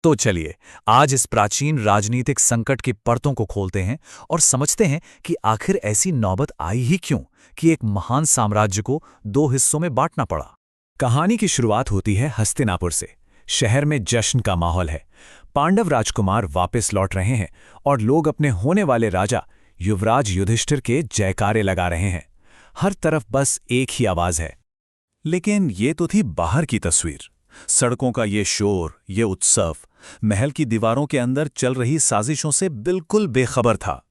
तो चलिए आज इस प्राचीन राजनीतिक संकट की परतों को खोलते हैं और समझते हैं कि आखिर ऐसी नौबत आई ही क्यों कि एक महान साम्राज्य को दो हिस्सों में बांटना पड़ा। कहानी की शुरुआत होती है हस्तिनापुर से। शहर में जश्न का माहौल है। पांडव राजकुमार वापस लौट रहे हैं और लोग अपने होने वाले राजा युवराज युधिष्ठिर के जयकारे लगा रहे हैं। हर तरफ बस एक ही आवाज है। लेकिन ये तो थी बाहर की तस्वीर। सड़कों का ये शोर, ये उत्सव महल की दीवारों के अंदर चल रही साजिशों से बिल्कुल बेखबर था।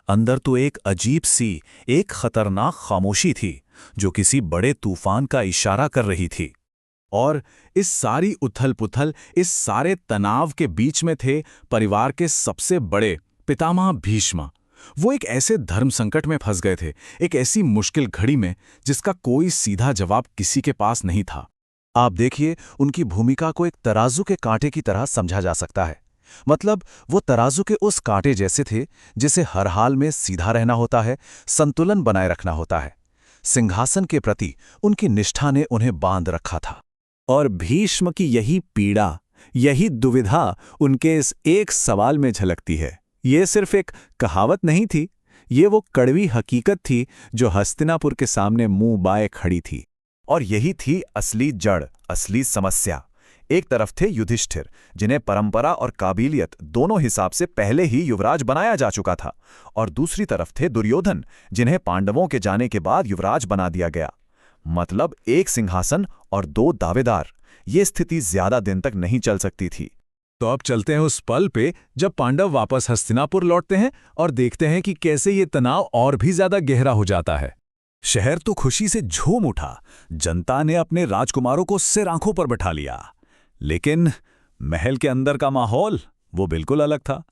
अंदर तो एक अजीब सी, एक खतरनाक खामोशी थी जो किसी बड़े तूफान का इशारा कर रही थी। और इस सारी उथल-पुथल, इस सारे तनाव के बीच में थे परिवार के सबसे बड़े पितामह भीष्म। वो एक ऐसे धर्म संकट में फंस गए थे, एक ऐसी मुश्किल घड़ी में जिसका कोई सीधा जवाब किसी के पास नहीं था। आप देखिए, उनकी भूमिका को एक तराजू के कांटे की तरह समझा जा सकता है। मतलब वो तराजू के उस कांटे जैसे थे जिसे हर हाल में सीधा रहना होता है, संतुलन बनाए रखना होता है। सिंहासन के प्रति उनकी निष्ठा ने उन्हें बांध रखा था। और भीष्म की यही पीड़ा, यही दुविधा उनके इस एक सवाल में झलकती है। ये सिर्फ एक कहावत नहीं थी, ये वो कड़वी हकीकत थी जो हस्तिनापुर के सामने मुंह बाए खड़ी थी। और यही थी असली जड़, असली समस्या। एक तरफ थे युधिष्ठिर, जिन्हें परंपरा और काबिलियत दोनों हिसाब से पहले ही युवराज बनाया जा चुका था, और दूसरी तरफ थे दुर्योधन, जिन्हें पांडवों के जाने के बाद युवराज बना दिया गया। मतलब एक सिंहासन और दो दावेदार। ये स्थिति ज्यादा दिन तक नहीं चल सकती थी। तो अब चलते हैं उस पल पे जब पांडव वापस हस्तिनापुर लौटते हैं और देखते हैं कि कैसे ये तनाव और भी ज्यादा गहरा हो जाता है। शहर तो खुशी से झूम उठा। जनता ने अपने राजकुमारों को सिर आंखों पर बैठा लिया। लेकिन महल के अंदर का माहौल वो बिल्कुल अलग था।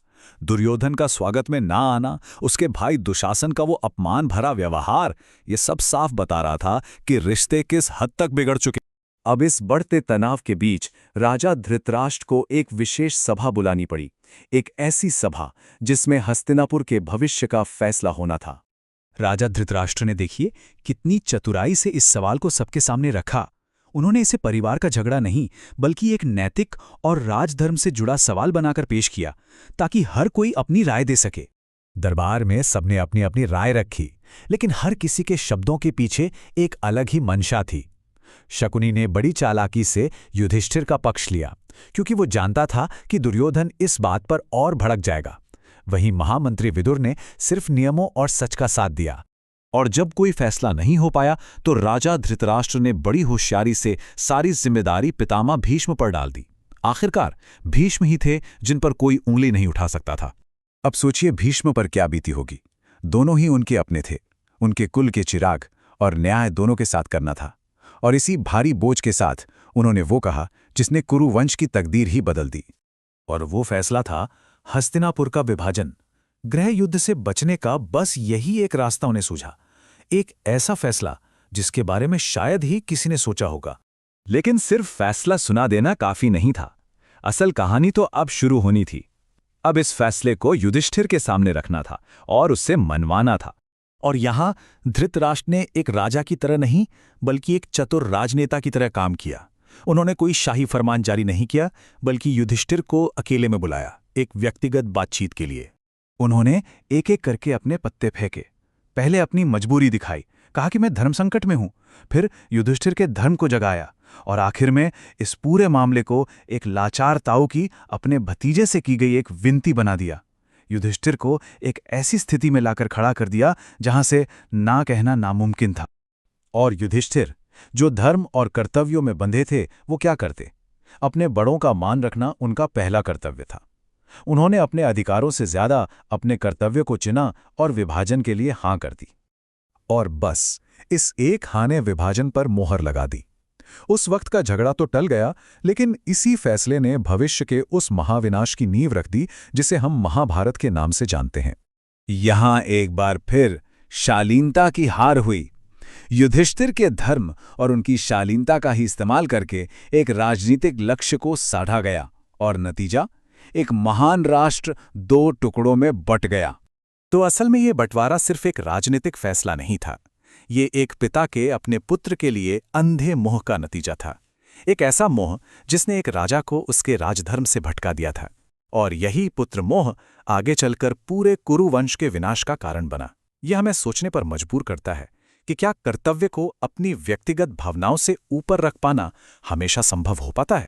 दुर्योधन का स्वागत में ना आना, उसके भाई दुशासन का वो अपमान भरा व्यवहार, ये सब साफ बता रहा था कि रिश्ते किस हद तक बिगड़ चुके। अब इस बढ़ते तनाव के बीच राजा धृतराष्ट्र को एक विशेष सभा बुलानी पड़ी। एक ऐसी सभा जिसमें हस्तिनापुर के भविष्य का फैसला होना था। राजा धृतराष्ट्र ने देखिए कितनी चतुराई से इस सवाल को सबके सामने रखा। उन्होंने इसे परिवार का झगड़ा नहीं, बल्कि एक नैतिक और राजधर्म से जुड़ा सवाल बनाकर पेश किया, ताकि हर कोई अपनी राय दे सके। दरबार में सबने अपनी अपनी राय रखी, लेकिन हर किसी के शब्दों के पीछे एक अलग ही मंशा थी। शकुनी ने बड़ी चालाकी से युधिष्ठिर का पक्ष लिया, क्योंकि वो जानता था कि दुर्योधन इस बात पर और भड़क जाएगा। वहीं महामंत्री विदुर ने सिर्फ नियमों और सच का साथ दिया। और जब कोई फैसला नहीं हो पाया तो राजा धृतराष्ट्र ने बड़ी होशियारी से सारी जिम्मेदारी पितामह भीष्म पर डाल दी। आखिरकार भीष्म ही थे जिन पर कोई उंगली नहीं उठा सकता था। अब सोचिए भीष्म पर क्या बीती होगी। दोनों ही उनके अपने थे, उनके कुल के चिराग, और न्याय दोनों के साथ करना था। और इसी भारी बोझ के साथ उन्होंने वो कहा जिसने कुरु वंश की तकदीर ही बदल दी। और वो फैसला था हस्तिनापुर का विभाजन। गृह युद्ध से बचने का बस यही एक रास्ता उन्हें सूझा। एक ऐसा फैसला जिसके बारे में शायद ही किसी ने सोचा होगा। लेकिन सिर्फ फैसला सुना देना काफी नहीं था। असल कहानी तो अब शुरू होनी थी। अब इस फैसले को युधिष्ठिर के सामने रखना था और उससे मनवाना था। और यहां धृतराष्ट्र ने एक राजा की तरह नहीं, बल्कि एक चतुर राजनेता की तरह काम किया। उन्होंने कोई शाही फरमान जारी नहीं किया, बल्कि युधिष्ठिर को अकेले में बुलाया, एक व्यक्तिगत बातचीत के लिए। उन्होंने एक एक करके अपने पत्ते फेंके। पहले अपनी मजबूरी दिखाई, कहा कि मैं धर्म संकट में हूं। फिर युधिष्ठिर के धर्म को जगाया, और आखिर में इस पूरे मामले को एक लाचार ताऊ की अपने भतीजे से की गई एक विनती बना दिया। युधिष्ठिर को एक ऐसी स्थिति में लाकर खड़ा कर दिया जहां से ना कहना नामुमकिन था। और युधिष्ठिर, जो धर्म और कर्तव्यों में बंधे थे, वो क्या करते? अपने बड़ों का मान रखना उनका पहला कर्तव्य था। उन्होंने अपने अधिकारों से ज्यादा अपने कर्तव्य को चुना और विभाजन के लिए हां कर दी। और बस इस एक हाँ ने विभाजन पर मोहर लगा दी। उस वक्त का झगड़ा तो टल गया, लेकिन इसी फैसले ने भविष्य के उस महाविनाश की नींव रख दी जिसे हम महाभारत के नाम से जानते हैं। यहां एक बार फिर शालीनता की हार हुई। युधिष्ठिर के धर्म और उनकी शालीनता का ही इस्तेमाल करके एक राजनीतिक लक्ष्य को साधा गया, और नतीजा एक महान राष्ट्र दो टुकड़ों में बट गया। तो असल में ये बंटवारा सिर्फ एक राजनीतिक फैसला नहीं था, ये एक पिता के अपने पुत्र के लिए अंधे मोह का नतीजा था। एक ऐसा मोह जिसने एक राजा को उसके राजधर्म से भटका दिया था। और यही पुत्र मोह आगे चलकर पूरे कुरु वंश के विनाश का कारण बना। यह हमें सोचने पर मजबूर करता है कि क्या कर्तव्य को अपनी व्यक्तिगत भावनाओं से ऊपर रख पाना हमेशा संभव हो पाता है।